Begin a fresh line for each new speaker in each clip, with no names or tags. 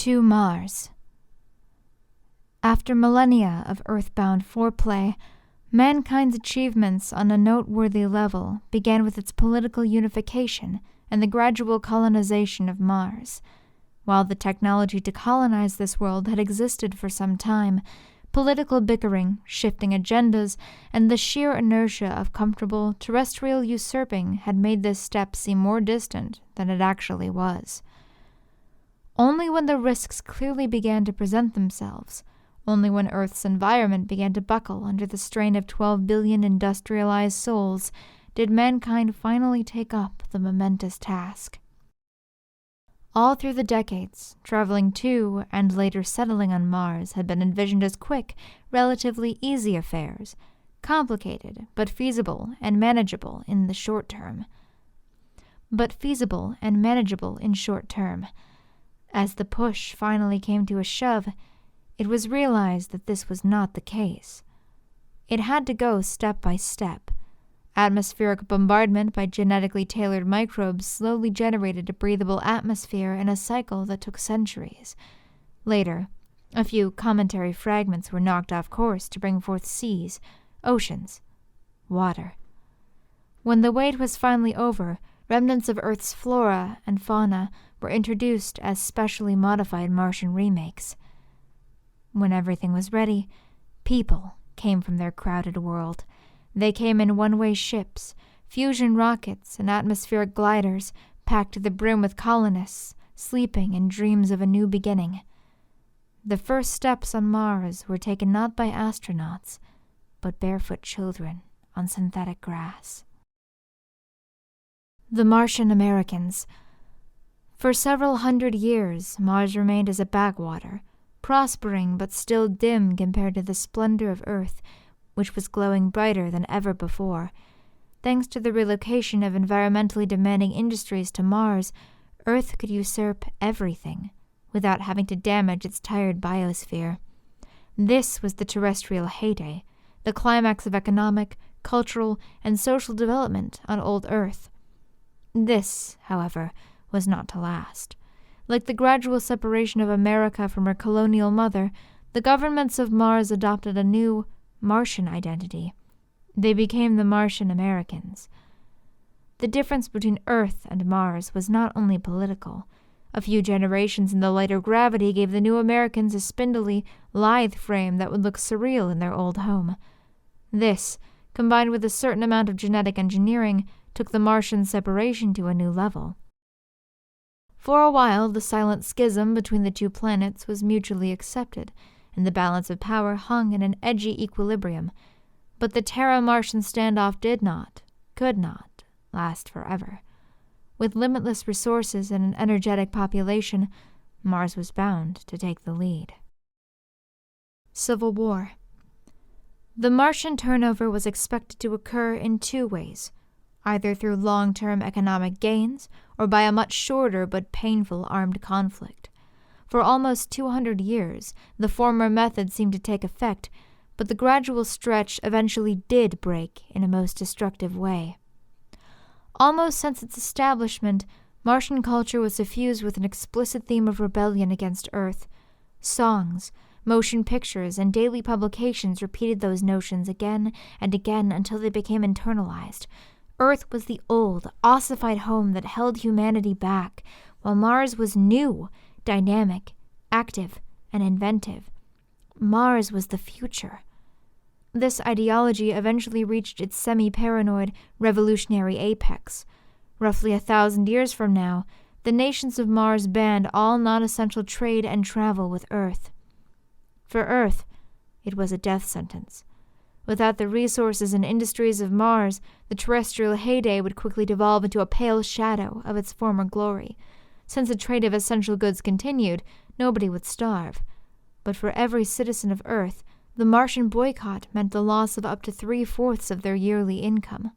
To Mars. After millennia of earthbound foreplay, mankind's achievements on a noteworthy level began with its political unification and the gradual colonization of Mars. While the technology to colonize this world had existed for some time, political bickering, shifting agendas, and the sheer inertia of comfortable terrestrial usurping had made this step seem more distant than it actually was. Only when the risks clearly began to present themselves, only when Earth's environment began to buckle under the strain of 12 billion industrialized souls, did mankind finally take up the momentous task. All through the decades, traveling to and later settling on Mars had been envisioned as quick, relatively easy affairs, complicated but feasible and manageable in the short term. As the push finally came to a shove, it was realized that this was not the case. It had to go step by step. Atmospheric bombardment by genetically tailored microbes slowly generated a breathable atmosphere in a cycle that took centuries. Later, a few cometary fragments were knocked off course to bring forth seas, oceans, water. When the wait was finally over, remnants of Earth's flora and fauna were introduced as specially modified Martian remakes. When everything was ready, people came from their crowded world. They came in one-way ships, fusion rockets, and atmospheric gliders, packed to the brim with colonists, sleeping in dreams of a new beginning. The first steps on Mars were taken not by astronauts, but barefoot children on synthetic grass. The Martian Americans. For several hundred years, Mars remained as a backwater, prospering but still dim compared to the splendor of Earth, which was glowing brighter than ever before. Thanks to the relocation of environmentally demanding industries to Mars, Earth could usurp everything without having to damage its tired biosphere. This was the terrestrial heyday, the climax of economic, cultural, and social development on old Earth. This, however, was not to last. Like the gradual separation of America from her colonial mother, the governments of Mars adopted a new Martian identity. They became the Martian Americans. The difference between Earth and Mars was not only political. A few generations in the lighter gravity gave the new Americans a spindly, lithe frame that would look surreal in their old home. This, combined with a certain amount of genetic engineering, took the Martian separation to a new level. For a while, the silent schism between the two planets was mutually accepted, and the balance of power hung in an edgy equilibrium. But the Terra-Martian standoff could not, last forever. With limitless resources and an energetic population, Mars was bound to take the lead. Civil War. The Martian turnover was expected to occur in two ways, either through long-term economic gains or by a much shorter but painful armed conflict. For almost 200 years, the former method seemed to take effect, but the gradual stretch eventually did break in a most destructive way. Almost since its establishment, Martian culture was suffused with an explicit theme of rebellion against Earth. Songs, motion pictures, and daily publications repeated those notions again and again until they became internalized. Earth was the old, ossified home that held humanity back, while Mars was new, dynamic, active, and inventive. Mars was the future. This ideology eventually reached its semi-paranoid, revolutionary apex. Roughly 1,000 years from now, the nations of Mars banned all non-essential trade and travel with Earth. For Earth, it was a death sentence. Without the resources and industries of Mars, the terrestrial heyday would quickly devolve into a pale shadow of its former glory. Since the trade of essential goods continued, nobody would starve. But for every citizen of Earth, the Martian boycott meant the loss of up to 3/4 of their yearly income.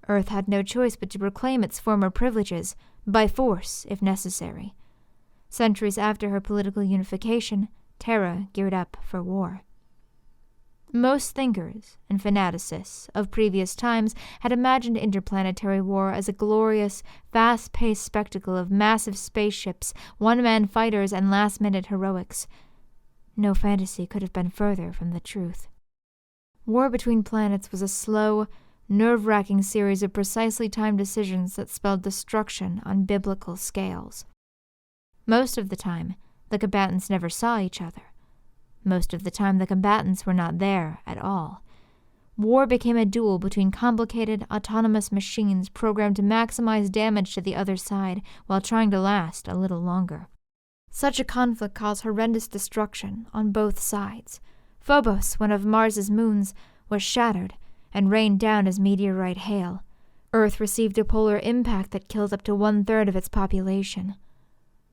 Earth had no choice but to reclaim its former privileges, by force if necessary. Centuries after her political unification, Terra geared up for war. Most thinkers and fanaticists of previous times had imagined interplanetary war as a glorious, fast-paced spectacle of massive spaceships, one-man fighters, and last-minute heroics. No fantasy could have been further from the truth. War between planets was a slow, nerve-wracking series of precisely timed decisions that spelled destruction on biblical scales. Most of the time, the combatants never saw each other. Most of the time, the combatants were not there at all. War became a duel between complicated, autonomous machines programmed to maximize damage to the other side while trying to last a little longer. Such a conflict caused horrendous destruction on both sides. Phobos, one of Mars's moons, was shattered and rained down as meteorite hail. Earth received a polar impact that killed up to 1/3 of its population.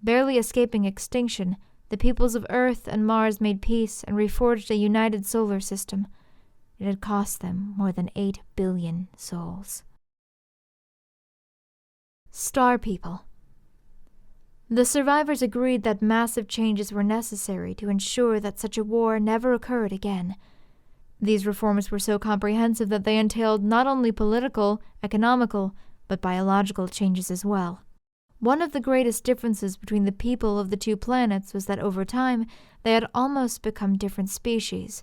Barely escaping extinction, the peoples of Earth and Mars made peace and reforged a united solar system. It had cost them more than 8 billion souls. Star People. The survivors agreed that massive changes were necessary to ensure that such a war never occurred again. These reforms were so comprehensive that they entailed not only political, economical, but biological changes as well. One of the greatest differences between the people of the two planets was that over time they had almost become different species.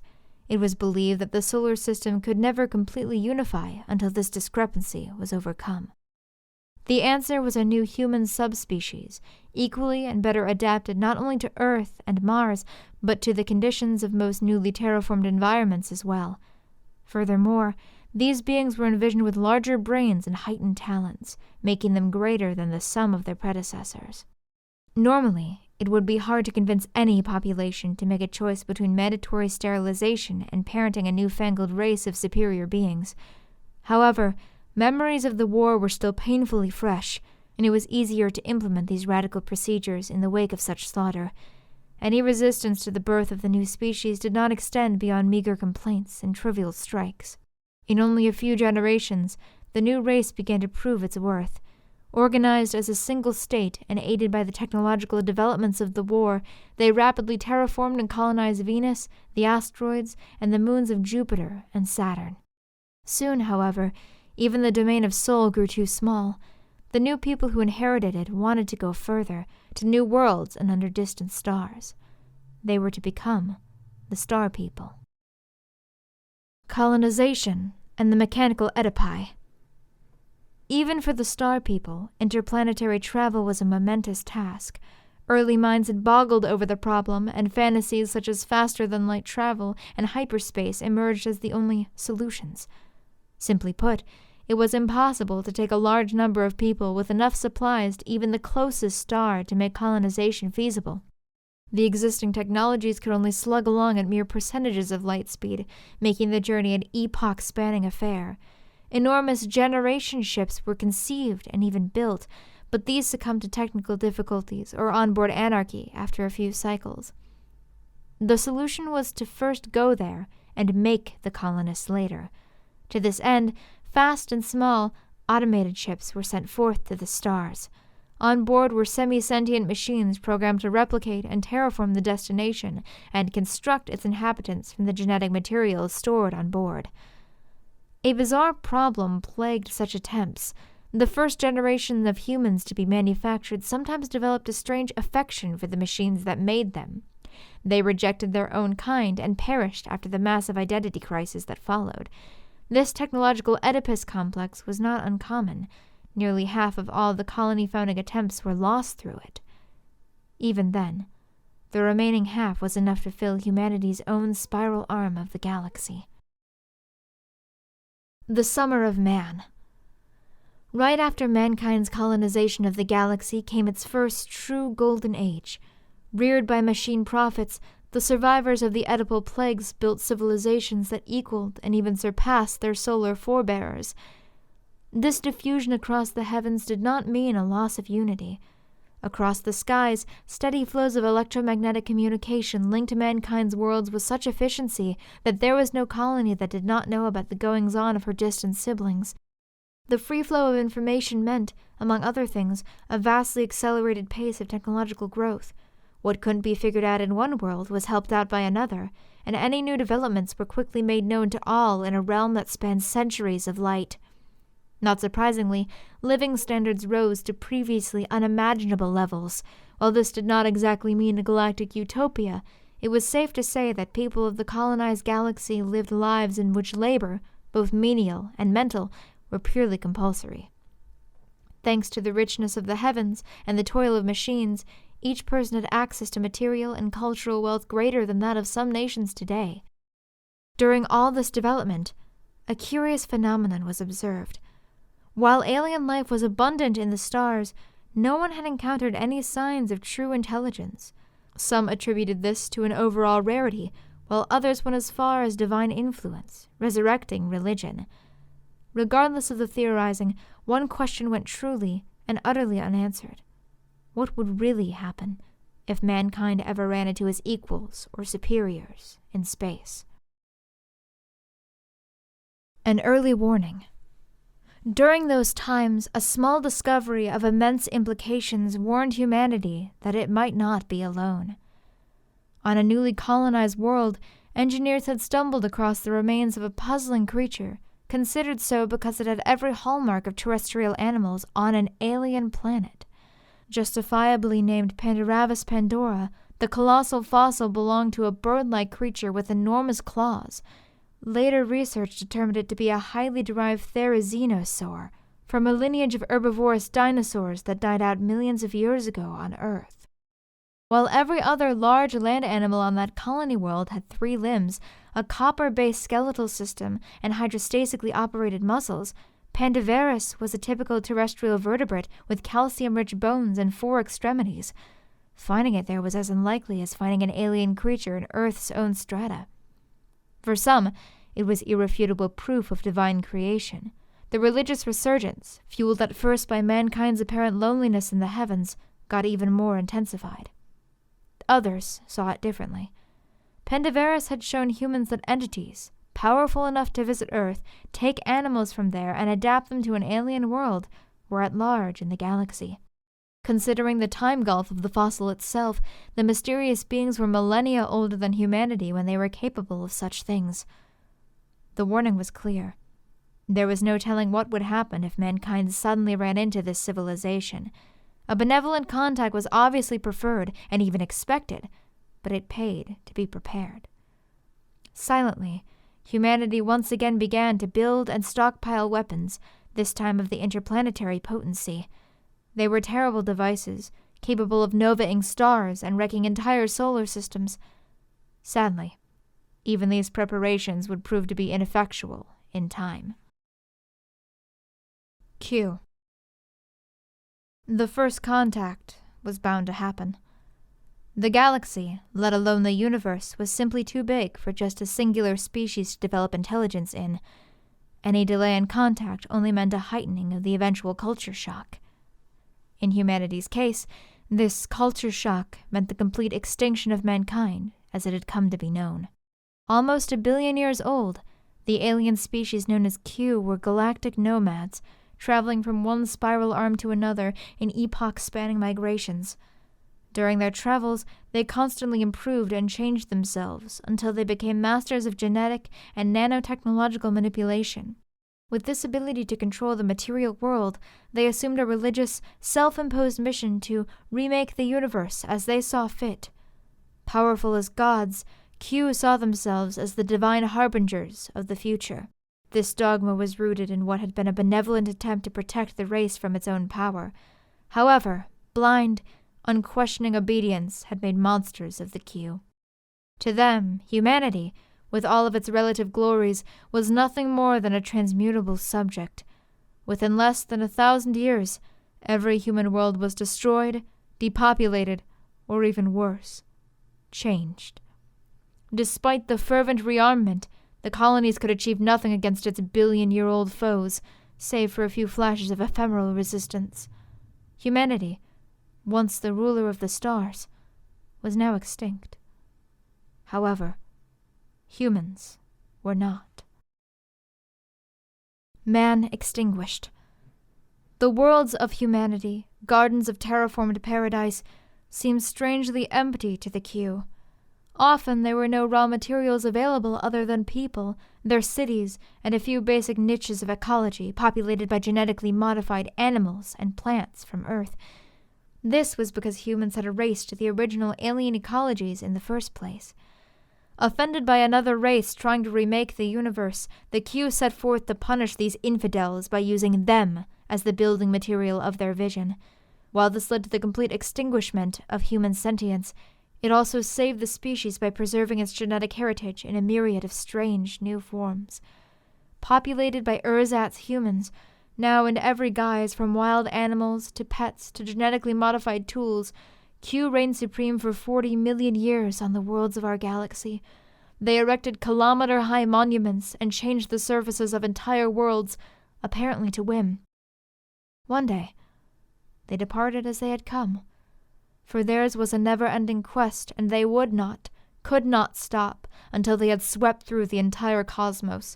It was believed that the solar system could never completely unify until this discrepancy was overcome. The answer was a new human subspecies, equally and better adapted not only to Earth and Mars, but to the conditions of most newly terraformed environments as well. Furthermore, these beings were envisioned with larger brains and heightened talents, making them greater than the sum of their predecessors. Normally, it would be hard to convince any population to make a choice between mandatory sterilization and parenting a newfangled race of superior beings. However, memories of the war were still painfully fresh, and it was easier to implement these radical procedures in the wake of such slaughter. Any resistance to the birth of the new species did not extend beyond meager complaints and trivial strikes. In only a few generations, the new race began to prove its worth. Organized as a single state and aided by the technological developments of the war, they rapidly terraformed and colonized Venus, the asteroids, and the moons of Jupiter and Saturn. Soon, however, even the domain of Sol grew too small. The new people who inherited it wanted to go further, to new worlds and under distant stars. They were to become the Star People. Colonization and the mechanical Oedipi. Even for the Star People, interplanetary travel was a momentous task. Early minds had boggled over the problem, and fantasies such as faster-than-light travel and hyperspace emerged as the only solutions. Simply put, it was impossible to take a large number of people with enough supplies to even the closest star to make colonization feasible. The existing technologies could only slug along at mere percentages of light speed, making the journey an epoch-spanning affair. Enormous generation ships were conceived and even built, but these succumbed to technical difficulties or onboard anarchy after a few cycles. The solution was to first go there and make the colonists later. To this end, fast and small, automated ships were sent forth to the stars. On board were semi-sentient machines programmed to replicate and terraform the destination and construct its inhabitants from the genetic materials stored on board. A bizarre problem plagued such attempts. The first generation of humans to be manufactured sometimes developed a strange affection for the machines that made them. They rejected their own kind and perished after the massive identity crisis that followed. This technological Oedipus complex was not uncommon. Nearly half of all the colony-founding attempts were lost through it. Even then, the remaining half was enough to fill humanity's own spiral arm of the galaxy. The Summer of Man. Right after mankind's colonization of the galaxy came its first true golden age. Reared by machine prophets, the survivors of the Oedipal plagues built civilizations that equaled and even surpassed their solar forebearers. This diffusion across the heavens did not mean a loss of unity. Across the skies, steady flows of electromagnetic communication linked mankind's worlds with such efficiency that there was no colony that did not know about the goings-on of her distant siblings. The free flow of information meant, among other things, a vastly accelerated pace of technological growth. What couldn't be figured out in one world was helped out by another, and any new developments were quickly made known to all in a realm that spanned centuries of light. Not surprisingly, living standards rose to previously unimaginable levels. While this did not exactly mean a galactic utopia, it was safe to say that people of the colonized galaxy lived lives in which labor, both menial and mental, were purely compulsory. Thanks to the richness of the heavens and the toil of machines, each person had access to material and cultural wealth greater than that of some nations today. During all this development, a curious phenomenon was observed. While alien life was abundant in the stars, no one had encountered any signs of true intelligence. Some attributed this to an overall rarity, while others went as far as divine influence, resurrecting religion. Regardless of the theorizing, one question went truly and utterly unanswered. What would really happen if mankind ever ran into his equals or superiors in space? An early warning. During those times, a small discovery of immense implications warned humanity that it might not be alone. On a newly colonized world, engineers had stumbled across the remains of a puzzling creature, considered so because it had every hallmark of terrestrial animals on an alien planet. Justifiably named Pandaravis pandora, the colossal fossil belonged to a bird-like creature with enormous claws. Later research determined it to be a highly derived therizinosaur, from a lineage of herbivorous dinosaurs that died out millions of years ago on Earth. While every other large land animal on that colony world had 3 limbs, a copper-based skeletal system, and hydrostasically operated muscles, Pandavaris was a typical terrestrial vertebrate with calcium-rich bones and 4 extremities. Finding it there was as unlikely as finding an alien creature in Earth's own strata. For some, it was irrefutable proof of divine creation. The religious resurgence, fueled at first by mankind's apparent loneliness in the heavens, got even more intensified. Others saw it differently. Pandavaris had shown humans that entities, powerful enough to visit Earth, take animals from there and adapt them to an alien world, were at large in the galaxy. Considering the time gulf of the fossil itself, the mysterious beings were millennia older than humanity when they were capable of such things. The warning was clear. There was no telling what would happen if mankind suddenly ran into this civilization. A benevolent contact was obviously preferred and even expected, but it paid to be prepared. Silently, humanity once again began to build and stockpile weapons, this time of the interplanetary potency. They were terrible devices, capable of novaing stars and wrecking entire solar systems. Sadly, even these preparations would prove to be ineffectual in time. Q. The first contact was bound to happen. The galaxy, let alone the universe, was simply too big for just a singular species to develop intelligence in. Any delay in contact only meant a heightening of the eventual culture shock. In humanity's case, this culture shock meant the complete extinction of mankind as it had come to be known. Almost 1 billion years old, the alien species known as Q were galactic nomads, traveling from one spiral arm to another in epoch-spanning migrations. During their travels, they constantly improved and changed themselves until they became masters of genetic and nanotechnological manipulation. With this ability to control the material world, they assumed a religious, self-imposed mission to remake the universe as they saw fit. Powerful as gods, Q saw themselves as the divine harbingers of the future. This dogma was rooted in what had been a benevolent attempt to protect the race from its own power. However, blind, unquestioning obedience had made monsters of the Q. To them, humanity, with all of its relative glories, was nothing more than a transmutable subject. Within less than 1,000 years, every human world was destroyed, depopulated, or even worse, changed. Despite the fervent rearmament, the colonies could achieve nothing against its billion-year-old foes, save for a few flashes of ephemeral resistance. Humanity, once the ruler of the stars, was now extinct. However, humans were not. Man extinguished. The worlds of humanity, gardens of terraformed paradise, seemed strangely empty to the Q. Often there were no raw materials available other than people, their cities, and a few basic niches of ecology populated by genetically modified animals and plants from Earth. This was because humans had erased the original alien ecologies in the first place. Offended by another race trying to remake the universe, the Q set forth to punish these infidels by using them as the building material of their vision. While this led to the complete extinguishment of human sentience, it also saved the species by preserving its genetic heritage in a myriad of strange new forms. Populated by ersatz humans, now in every guise from wild animals to pets to genetically modified tools, Q reigned supreme for 40 million years on the worlds of our galaxy. They erected kilometer-high monuments and changed the surfaces of entire worlds, apparently to whim. One day, they departed as they had come, for theirs was a never-ending quest, and they could not stop until they had swept through the entire cosmos.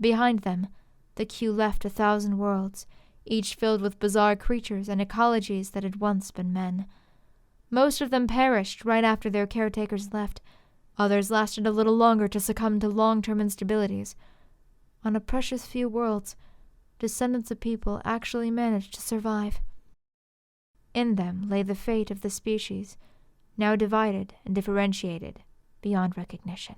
Behind them, the Q left 1,000 worlds, each filled with bizarre creatures and ecologies that had once been men. Most of them perished right after their caretakers left. Others lasted a little longer to succumb to long-term instabilities. On a precious few worlds, descendants of people actually managed to survive. In them lay the fate of the species, now divided and differentiated beyond recognition.